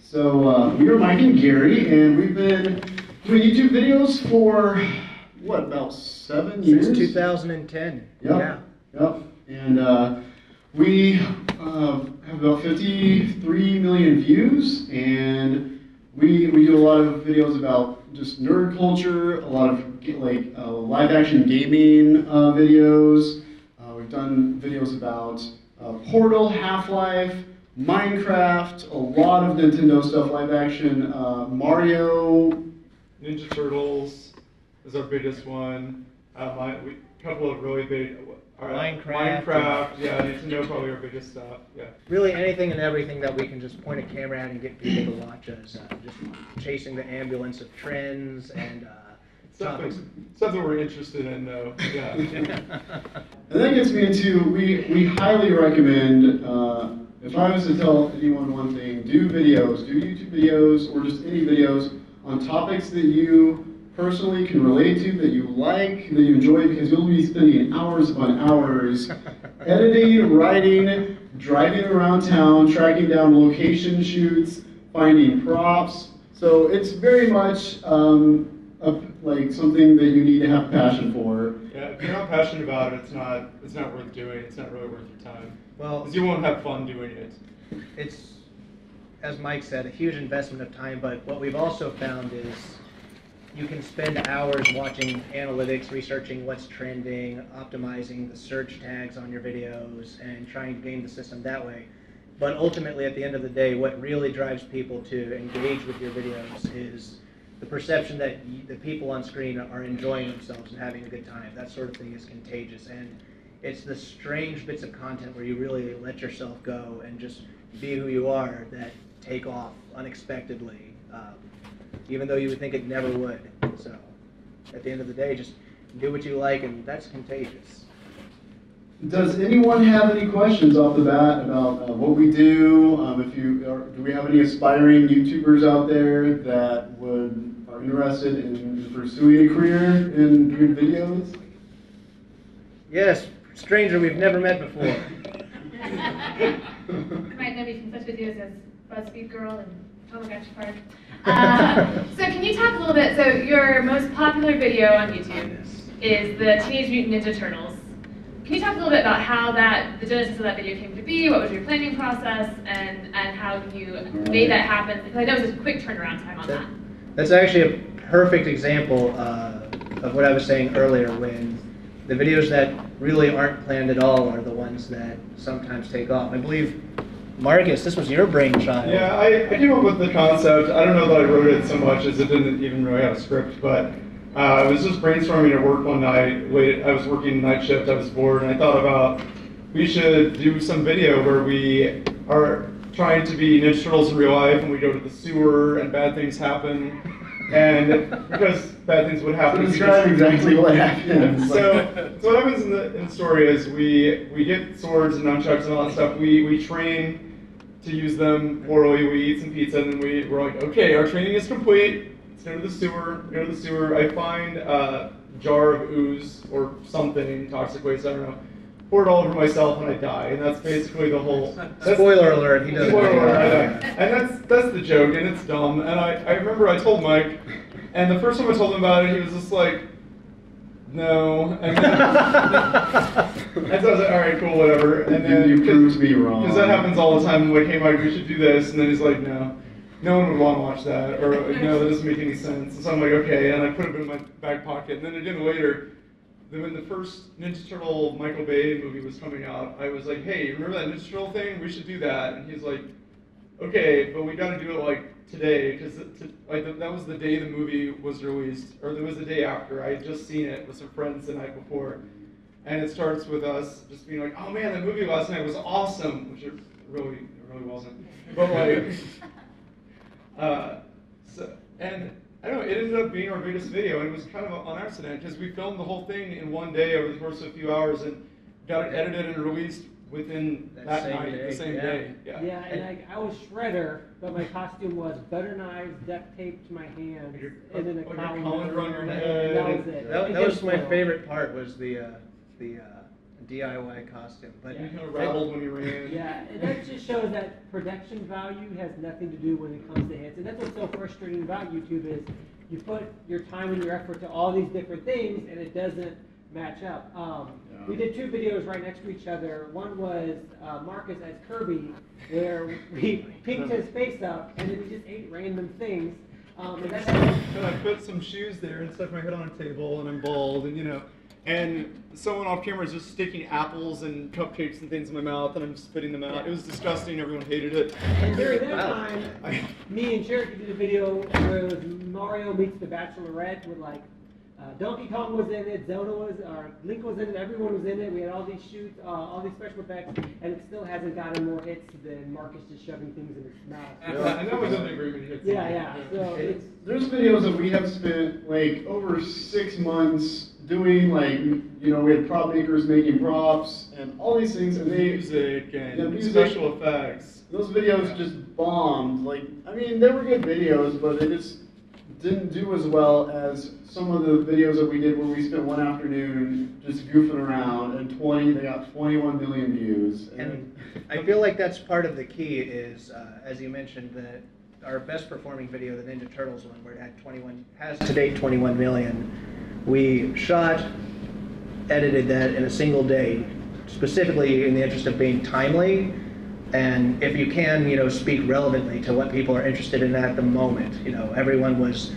So we are Mike and Gary, and we've been doing YouTube videos for, what, about 7 years? Since 2010. Yep. And we have about 53 million views, and we do a lot of videos about just nerd culture, a lot of like live action gaming videos. We've done videos about Portal, Half-Life, Minecraft, a lot of Nintendo stuff, live action, Mario. Ninja Turtles is our biggest one. A couple of really big. Minecraft, yeah, Nintendo probably our biggest stuff. Yeah. Really anything and everything that we can just point a camera at and get people to watch us. Just chasing the ambulance of trends and topics. Stuff that we're interested in, though. Yeah. And that gets me into, we highly recommend, if I was to tell anyone one thing, do YouTube videos, or just any videos on topics that you personally can relate to, that you like, that you enjoy, because you'll be spending hours upon hours editing, writing, driving around town, tracking down location shoots, finding props. So it's very much like something that you need to have passion for. Yeah, if you're not passionate about it, it's not worth doing. It's not really worth your time. Well, because you won't have fun doing it. It's, as Mike said, a huge investment of time. But what we've also found is you can spend hours watching analytics, researching what's trending, optimizing the search tags on your videos, and trying to game the system that way. But ultimately, at the end of the day, what really drives people to engage with your videos is the perception that the people on screen are enjoying themselves and having a good time. That sort of thing is contagious. And it's the strange bits of content where you really let yourself go and just be who you are that take off unexpectedly. Even though you would think it never would. So, at the end of the day, just do what you like, and that's contagious. Does anyone have any questions off the bat about what we do? Do we have any aspiring YouTubers out there that are interested in pursuing a career in doing videos? Yes, stranger we've never met before. You might know me from such videos as BuzzFeed Girl and Tamagotchi Park. So can you talk a little bit, so your most popular video on YouTube is the Teenage Mutant Ninja Turtles. Can you talk a little bit about how the genesis of that video came to be, what was your planning process, and how you made that happen? Because I know it was a quick turnaround time on that. That's actually a perfect example of what I was saying earlier, when the videos that really aren't planned at all are the ones that sometimes take off. I believe, Marcus, this was your brainchild. Yeah, I came up with the concept. I don't know that I wrote it so much as it didn't even really have a script, but I was just brainstorming at work one night. I was working night shift, I was bored, and I thought about we should do some video where we are trying to be Ninja Turtles in real life, and we go to the sewer and bad things happen. And because bad things would happen. So describe exactly what happens. So what happens in the story is we get swords and nunchucks and all that stuff. We train to use them orally. We eat some pizza, and then we're like, okay, our training is complete. Let's go to the sewer. Go to the sewer. I find a jar of ooze or something, toxic waste, I don't know. Pour it all over myself, and I die. And that's basically the whole. Spoiler alert! He doesn't. Spoiler alert! And that's the joke, and it's dumb. And I remember I told Mike, and the first time I told him about it, he was just like, no. And, then, and so I was like, all right, cool, whatever. And then you proved me wrong. Because that happens all the time. I'm like, hey, Mike, we should do this. And then he's like, no. No one would want to watch that. Or, no, that doesn't make any sense. And so I'm like, okay. And I put it in my back pocket. And then again later, when the first Ninja Turtle Michael Bay movie was coming out, I was like, hey, remember that Ninja Turtle thing? We should do that. And he's like, okay, but we got to do it like today, because that was the day the movie was released, or there was the day after. I had just seen it with some friends the night before, and it starts with us just being like, "Oh man, that movie last night was awesome," which it really wasn't. But like, and I don't know, it ended up being our biggest video, and it was kind of on accident because we filmed the whole thing in one day over the course of a few hours and got it edited and released within that night, the same day. Yeah, and I was Shredder, but my costume was butter knives, duct tape to my hands, and then a colander on your head. That was it. That was my favorite part, was the DIY costume. But You kind of rattled when you ran. Yeah, and that just shows that production value has nothing to do when it comes to hits. And that's what's so frustrating about YouTube is you put your time and your effort to all these different things, and it doesn't match up. We did 2 videos right next to each other. One was Marcus as Kirby, where we pinked his face up, and then he just ate random things. And that's And I put some shoes there and stuck my head on a table, and I'm bald, and you know. And someone off camera is just sticking apples and cupcakes and things in my mouth, and I'm spitting them out. It was disgusting. Everyone hated it. And during that time, me and Cherokee did a video where it was Mario meets the Bachelorette with like Donkey Kong was in it, Zelda was, or Link was in it, everyone was in it. We had all these shoots, all these special effects, and it still hasn't gotten more hits than Marcus just shoving things in his mouth. Yeah, and that was only very many hits. Yeah. So There's videos that we have spent like over 6 months doing, like, you know, we had prop makers making props and all these things, and Music and special effects. Those videos just bombed. Like, I mean, they were good videos, but they just didn't do as well as some of the videos that we did where we spent one afternoon just goofing around, and they got 21 million views. And I feel like that's part of the key is, as you mentioned, that our best performing video, the Ninja Turtles one, where it has to date 21 million. We shot, edited that in a single day, specifically in the interest of being timely, and if you can, you know, speak relevantly to what people are interested in at the moment. You know, everyone was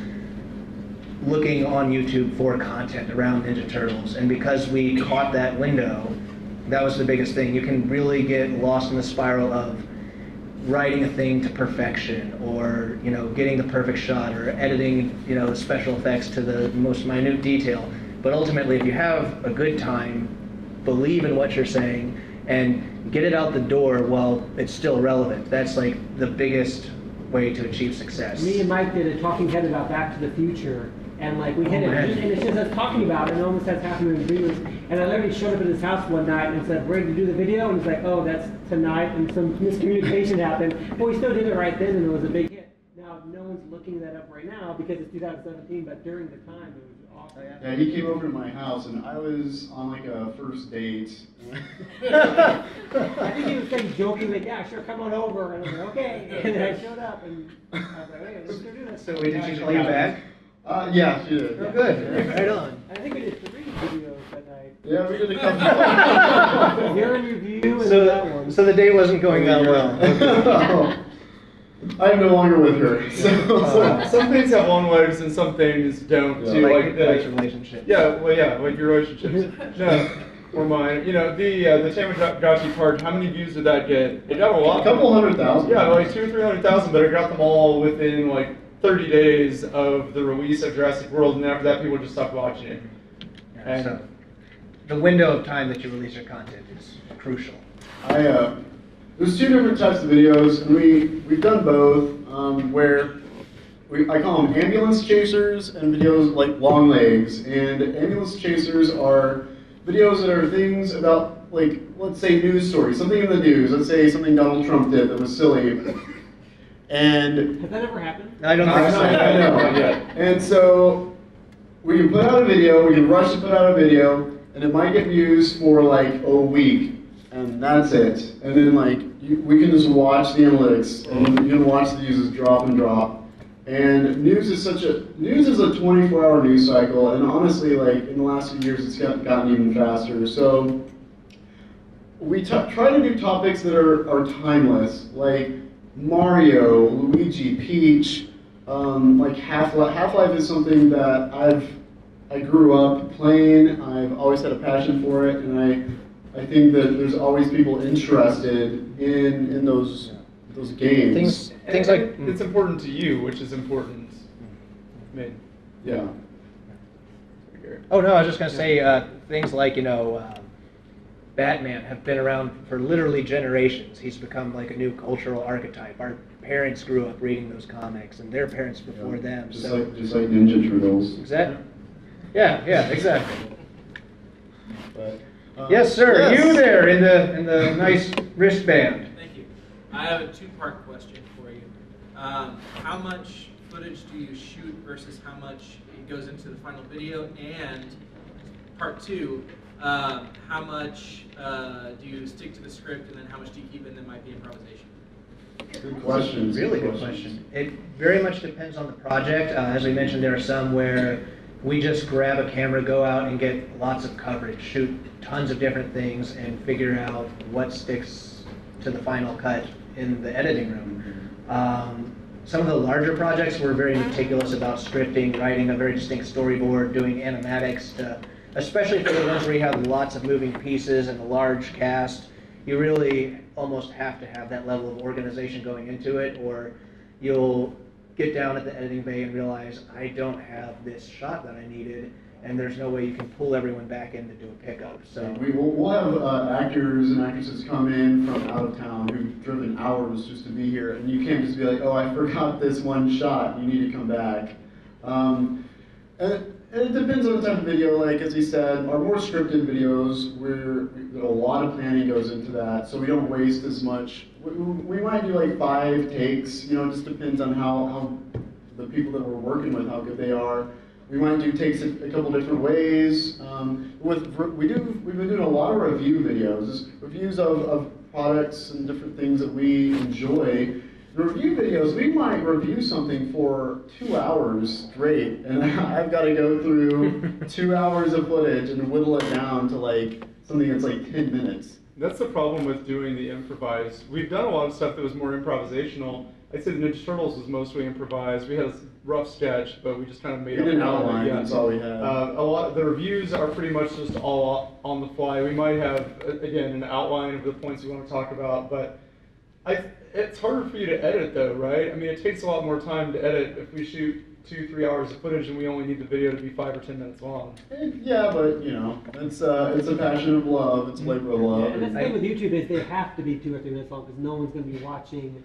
looking on YouTube for content around Ninja Turtles, and because we caught that window, that was the biggest thing. You can really get lost in the spiral of writing a thing to perfection, or, you know, getting the perfect shot, or editing, you know, special effects to the most minute detail. But ultimately, if you have a good time, believe in what you're saying, and get it out the door while it's still relevant, that's like the biggest way to achieve success. me and Mike did a talking head about Back to the Future, and like we hit it, and it's just us talking about it, and it almost has half a million views. And I literally showed up at his house one night and said, "Ready to do the video?" And he's like, "Oh, that's tonight," and some miscommunication happened. But we still did it right then, and it was a big hit. Now, no one's looking that up right now because it's 2017, but during the time, it was awesome. Yeah, he came over to my house, and I was on like a first date. I think he was saying joking, like, "Yeah, sure, come on over." And I was like, "Okay." And then I showed up, and I was like, "Hey, let's go do this." So did she call you back? Yeah, she did. Oh, good. Right on. I think we did 3 videos that night. Yeah, we did a couple. Your review and that one. So the date wasn't going that well. I'm no longer with her. So, Some things have long legs and some things don't. Yeah. Too, Like the relationships. Yeah, well, yeah, like your relationships. No, or mine. You know, the Tamagotchi part. How many views did that get? It got a lot. a couple 100,000. Yeah, like 200,000 or 300,000, but I got them all within like 30 days of the release of Jurassic World, and after that, people just stopped watching it. And So the window of time that you release your content is crucial. There's 2 different types of videos, and we've done both. Where I call them ambulance chasers and videos like long legs. And ambulance chasers are videos that are things about, like, let's say news stories, something in the news. Let's say something Donald Trump did that was silly. And Has that ever happened? I don't think so. I know. And so we can put out a video, we can rush to put out a video, and it might get views for like a week, and that's it. And then like we can just watch the analytics, and you can watch the views drop and drop. And news is a 24-hour news cycle, and honestly, like in the last few years, it's gotten even faster. So we try to do topics that are timeless, like Mario, Luigi, Peach, like Half-Life. Half-Life is something that I grew up playing. I've always had a passion for it, and I think that there's always people interested in those games. Things like it's important to you, which is important. I mean, Yeah. Oh no, I was just gonna say things like, you know, Batman have been around for literally generations. He's become like a new cultural archetype. Our parents grew up reading those comics, and their parents before them. Just So like Ninja Turtles. exactly. Yeah, exactly. But, Yes, sir. yes. You there in the nice wristband. Thank you. I have a 2-part question for you. How much footage do you shoot versus how much it goes into the final video? And part 2, how much do you stick to the script, and then how much do you keep in that might be improvisation? Good question. Really good question. It very much depends on the project. As we mentioned, there are some where we just grab a camera, go out and get lots of coverage, shoot tons of different things, and figure out what sticks to the final cut in the editing room. Some of the larger projects, we're very meticulous about scripting, writing a very distinct storyboard, doing animatics, especially for the ones where you have lots of moving pieces and a large cast. You really almost have to have that level of organization going into it, or you'll get down at the editing bay and realize, I don't have this shot that I needed, and there's no way you can pull everyone back in to do a pickup. So we'll have actors and actresses come in from out of town who've driven hours just to be here, and you can't just be like, oh, I forgot this one shot, you need to come back. And it depends on the type of video. Like, as he said, our more scripted videos, where a lot of planning goes into that, so we don't waste as much. We might do like 5 takes, you know, it just depends on how the people that we're working with, how good they are. We might do takes a couple different ways. We've been doing a lot of review videos, reviews of products and different things that we enjoy. The review videos, we might review something for 2 hours straight, and I've got to go through 2 hours of footage and whittle it down to like something that's like 10 minutes. That's the problem with doing the improvised. We've done a lot of stuff that was more improvisational. I'd say the Ninja Turtles was mostly improvised. We had a rough sketch, but we just kind of made up an outline. Yeah, that's all we had. A lot of the reviews are pretty much just all on the fly. We might have, again, an outline of the points we want to talk about, but it's harder for you to edit, though, right? I mean, it takes a lot more time to edit if we shoot 2-3 hours of footage and we only need the video to be 5 or 10 minutes long. Yeah, but you know, it's a passion of love. It's a labor of love. Yeah, and the thing with YouTube is they have to be 2 or 3 minutes long because no one's going to be watching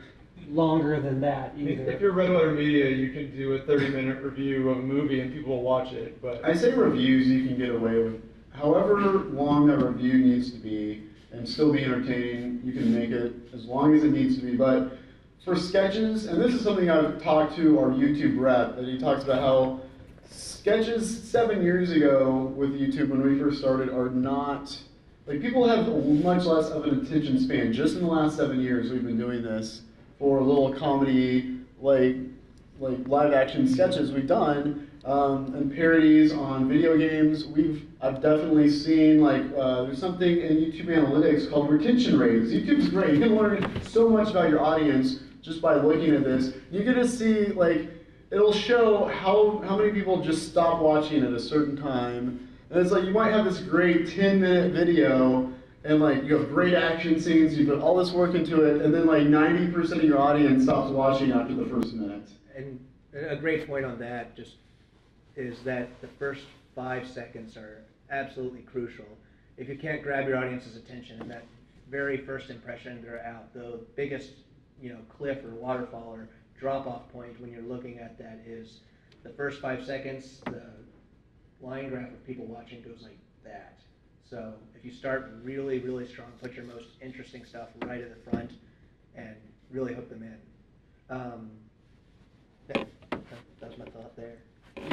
longer than that either. If you're Red Letter Media, you can do a 30-minute review of a movie and people will watch it. But I say reviews you can get away with however long that review needs to be and still be entertaining. You can make it as long as it needs to be. But for sketches, and this is something I've talked to our YouTube rep, that he talks about how sketches 7 years ago with YouTube when we first started are not, like, people have much less of an attention span. Just in the last 7 years we've been doing this for little comedy, like live action sketches we've done, and parodies on video games. I've definitely seen, like, there's something in YouTube analytics called retention rates. YouTube's great. You can learn so much about your audience just by looking at this. You get to see, like, it'll show how many people just stop watching at a certain time. And it's like, you might have this great 10-minute video, and like, you have great action scenes, you put all this work into it, and then like 90% of your audience stops watching after the first minute. And a great point on that just is that the first 5 seconds are absolutely crucial. If you can't grab your audience's attention in that very first impression, they're out. The biggest, cliff or waterfall or drop-off point when you're looking at that is the first 5 seconds. The line graph of people watching goes like that. So if you start really, really strong, put your most interesting stuff right at the front and really hook them in. That's my thought there.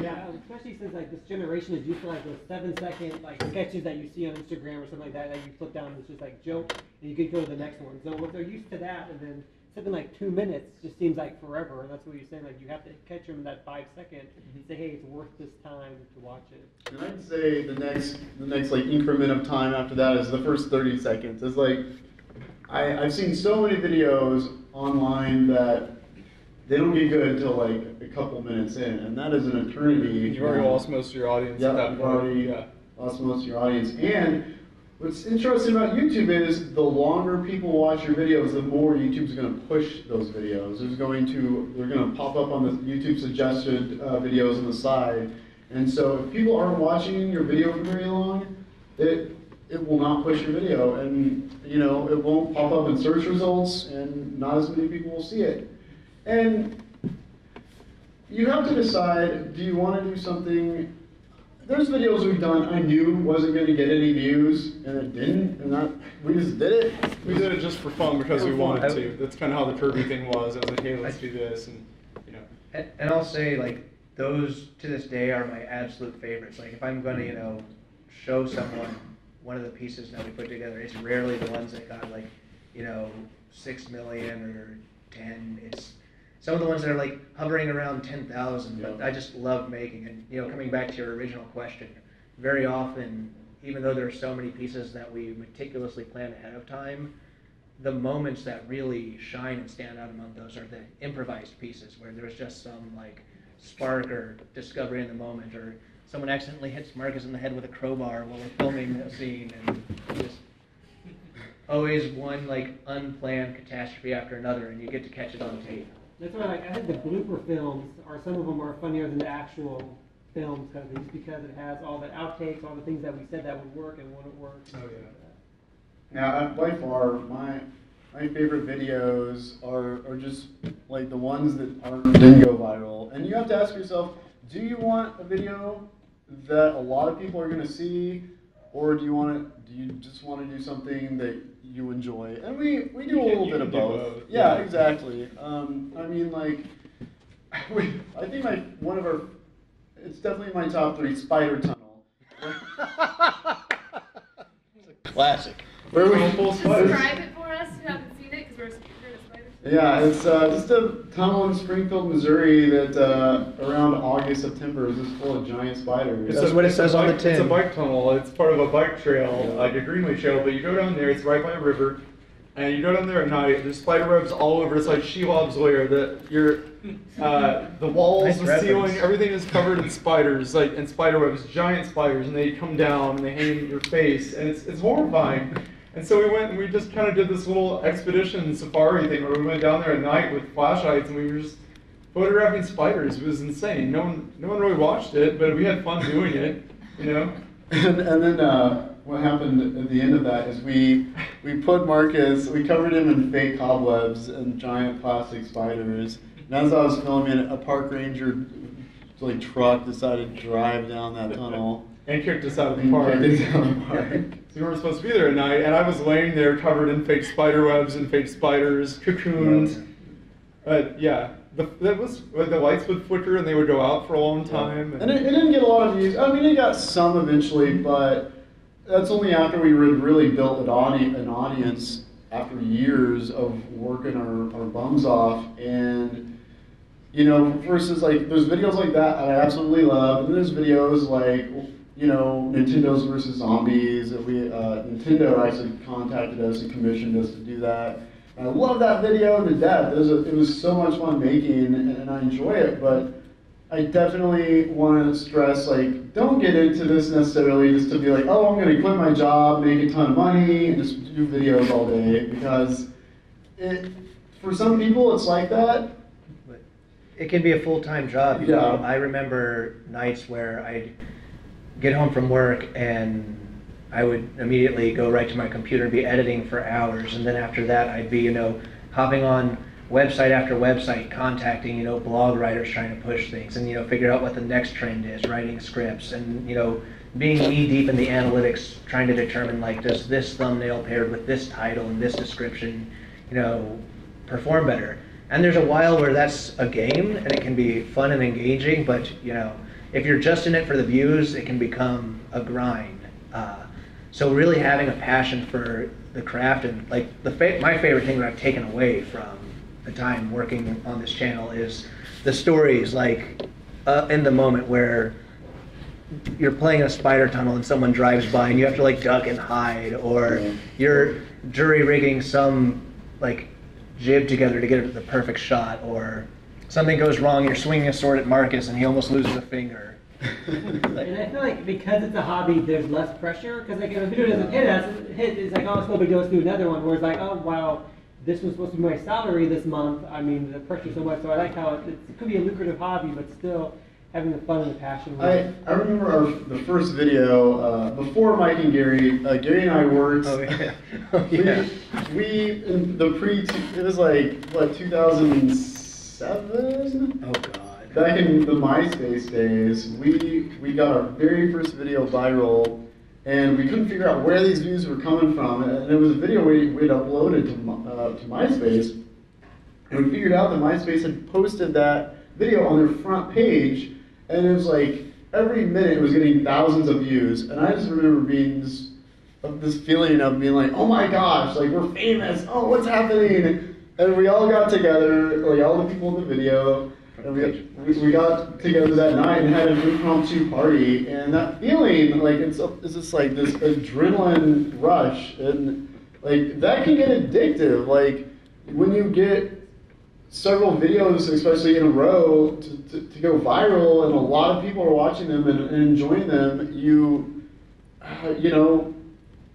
Yeah, especially since like this generation is used to like those 7-second like sketches that you see on Instagram or something like that you flip down and it's just like joke and you can go to the next one. So if they're used to that, and then something like 2 minutes just seems like forever, and that's what you're saying. Like, you have to catch them in that 5 second and say, hey, it's worth this time to watch it. And I'd say the next like increment of time after that is the first 30 seconds. It's like, I've seen so many videos online that they don't get good until like a couple minutes in, and that is an eternity. You've already lost most of your audience at that you've point. already lost most of your audience. And what's interesting about YouTube is the longer people watch your videos, the more YouTube's going to push those videos. They're going to pop up on the YouTube suggested videos on the side. And so if people aren't watching your video for very long, it will not push your video, and it won't pop up in search results, and not as many people will see it. And you have to decide, do you want to do something? There's videos we've done I knew wasn't going to get any views, and it didn't, and we just did it. We did it just for fun because we wanted to. That's kind of how the Kirby thing was. I was like, hey, let's do this, and And I'll say, like, those to this day are my absolute favorites. Like, if I'm going to show someone one of the pieces that we put together, it's rarely the ones that got like, 6 million or 10. It's some of the ones that are like hovering around 10,000, but I just love making it. Coming back to your original question, very often, even though there are so many pieces that we meticulously plan ahead of time, the moments that really shine and stand out among those are the improvised pieces where there's just some like spark or discovery in the moment, or someone accidentally hits Marcus in the head with a crowbar while we're filming a scene, and just always one like unplanned catastrophe after another, and you get to catch it on tape. That's why, I think the blooper films some of them are funnier than the actual films, kind of things, because it has all the outtakes, all the things that we said that would work and wouldn't work. Oh yeah. Now, by far, my favorite videos are just like the ones that didn't go viral. And you have to ask yourself, do you want a video that a lot of people are going to see, or do you just want to do something that you enjoy? And we do a little bit of both. Yeah, exactly. I mean, like, I think it's definitely my top 3, Spider Tunnel. It's a classic. Where we Describe it for us who haven't seen it, because we're scared of spiders. Yeah, it's just a tunnel in Springfield, Missouri that around August, September is just full of giant spiders. That's what it says on the tin. It's a bike tunnel. It's part of a bike trail, like a greenway trail, but you go down there, it's right by a river, and you go down there at night, there's spider webs all over. It's like Shelov's lair. The walls, the ceiling, everything is covered in spiders, and spider webs, giant spiders, and they come down and they hang in your face, and it's horrifying. And so we went and we just kind of did this little expedition safari thing where we went down there at night with flashlights and we were just photographing spiders. It was insane. No one really watched it, but we had fun doing it, And then what happened at the end of that is we put Marcus, we covered him in fake cobwebs and giant plastic spiders. And as I was filming it, a park ranger truck decided to drive down that tunnel. And kicked us out of the park. So we weren't supposed to be there at night, and I was laying there covered in fake spider webs and fake spiders, cocooned. The lights would flicker and they would go out for a long time. And it didn't get a lot of views. I mean, it got some eventually, but that's only after we really built an audience after years of working our bums off. And versus there's videos like that I absolutely love, and then there's videos like Nintendo's versus Zombies. Nintendo actually contacted us and commissioned us to do that. And I love that video to death. It was so much fun making, and I enjoy it. But I definitely want to stress, don't get into this necessarily just to be like, oh, I'm going to quit my job, make a ton of money, and just do videos all day. Because for some people, it's like that. It can be a full-time job. I remember nights where I'd get home from work and I would immediately go right to my computer and be editing for hours, and then after that I'd be hopping on website after website, contacting blog writers trying to push things and figure out what the next trend is, writing scripts, and being knee deep in the analytics, trying to determine does this thumbnail paired with this title and this description perform better. And there's a while where that's a game and it can be fun and engaging, but if you're just in it for the views, it can become a grind. So really having a passion for the craft, and my favorite thing that I've taken away from the time working on this channel is the stories in the moment where you're playing a spider tunnel and someone drives by and you have to duck and hide, or you're jury rigging some jib together to get the perfect shot, or something goes wrong, you're swinging a sword at Marcus and he almost loses a finger. And I feel because it's a hobby, there's less pressure, because if a video doesn't hit us, it's oh, it's no big deal, let's do another one, whereas oh wow, this was supposed to be my salary this month. I mean, the pressure so much, so I like how it could be a lucrative hobby, but still having the fun and the passion. I remember the first video, before MikeNgary, Gary and I worked. Oh, yeah. We in the it was 2007? Oh, God. Back in the MySpace days, we got our very first video viral, and we couldn't figure out where these views were coming from. And it was a video we'd uploaded to MySpace, and we figured out that MySpace had posted that video on their front page, and it was every minute it was getting thousands of views. And I just remember being just of this feeling of being like, oh my gosh, like we're famous. Oh, what's happening? And we all got together, like all the people in the video, and we got together that night and had an impromptu party. And that feeling, like it's just like this adrenaline rush, and like that can get addictive. Like when you get several videos, especially in a row, to go viral, and a lot of people are watching them and enjoying them, you know,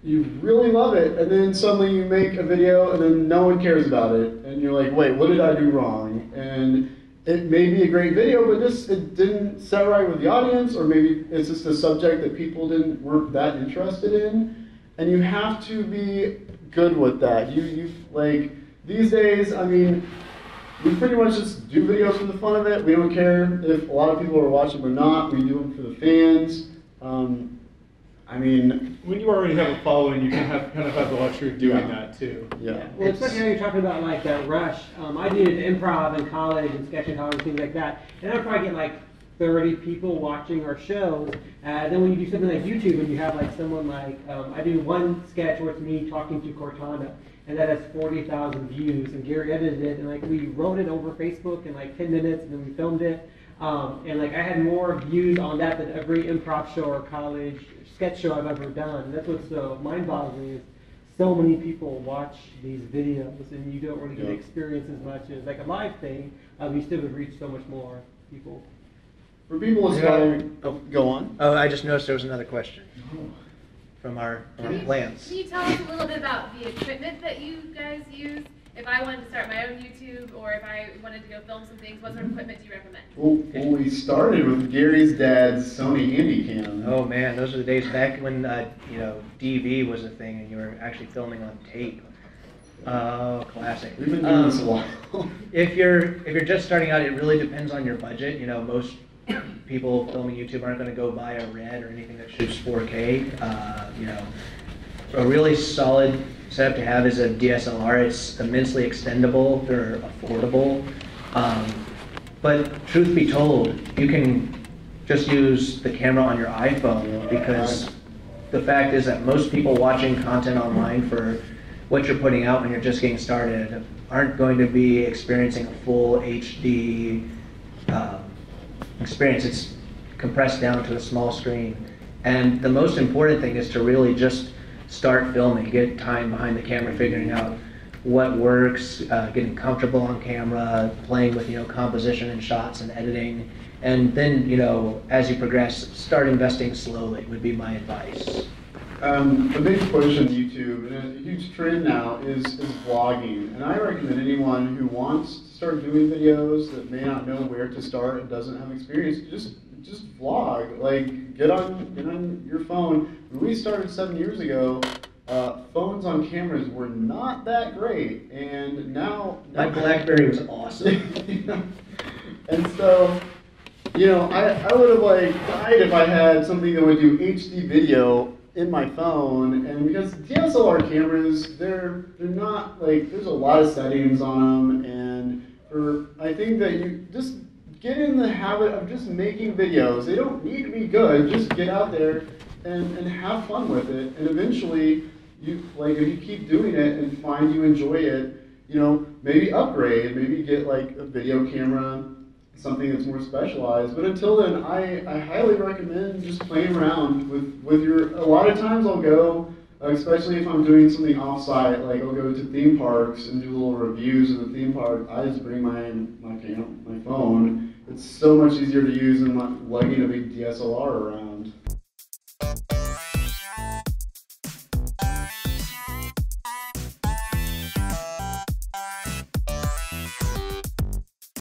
you really love it, and then suddenly you make a video and then no one cares about it, and you're like, wait, what did I do wrong? And it may be a great video, but it didn't set right with the audience, or maybe it's just a subject that people weren't that interested in, and you have to be good with that. You like, these days, I mean, we pretty much just do videos for the fun of it. We don't care if a lot of people are watching or not. We do them for the fans. I mean, when you already have a following, you kind of have the luxury of doing that too. Yeah. Well, especially now you're talking about like that rush. I did improv in college and sketch and college and things like that, and I'd probably get like 30 people watching our shows. Then when you do something like YouTube and you have like someone like, I do one sketch where it's me talking to Cortana, and that has 40,000 views, and Gary edited it, and like we wrote it over Facebook in like 10 minutes, and then we filmed it. And like I had more views on that than every improv show or college sketch show I've ever done. And that's what's so mind-boggling is so many people watch these videos, and you don't really get to experience as much as like a live thing. You still would reach so much more people. For people aspiring, go on. Oh, I just noticed there was another question from our Lance. Can you tell us a little bit about the equipment that you guys use? If I wanted to start my own YouTube, or if I wanted to go film some things, what sort of equipment do you recommend? Well, we started with Gary's dad's Sony Handycam. Oh man, those are the days back when DV was a thing and you were actually filming on tape. Oh, classic. We've been doing this a while. If you're just starting out, it really depends on your budget. You know, most people filming YouTube aren't going to go buy a Red or anything that shoots 4K. A really solid setup to have is a DSLR. It's immensely extendable. They're affordable. But truth be told, you can just use the camera on your iPhone, because the fact is that most people watching content online for what you're putting out when you're just getting started aren't going to be experiencing a full HD experience. It's compressed down to a small screen. And the most important thing is to really just start filming, get time behind the camera, figuring out what works, getting comfortable on camera, playing with composition and shots and editing, and then as you progress, start investing slowly would be my advice. A big push on YouTube, and a huge trend now, is vlogging, and I recommend anyone who wants to start doing videos that may not know where to start and doesn't have experience, just vlog. Like, get on your phone. When we started 7 years ago, phones on cameras were not that great, and now my BlackBerry was awesome. And so, I would have died if I had something that would do HD video in my phone. And because DSLR cameras, they're not there's a lot of settings on them, and I think that you just get in the habit of just making videos. They don't need to be good. Just get out there and have fun with it. And eventually, if you keep doing it and find you enjoy it, maybe upgrade, maybe get a video camera, something that's more specialized. But until then, I highly recommend just playing around with a lot of times I'll go, especially if I'm doing something off-site, like I'll go to theme parks and do little reviews of the theme park. I just bring my phone. It's so much easier to use than lugging a big DSLR around.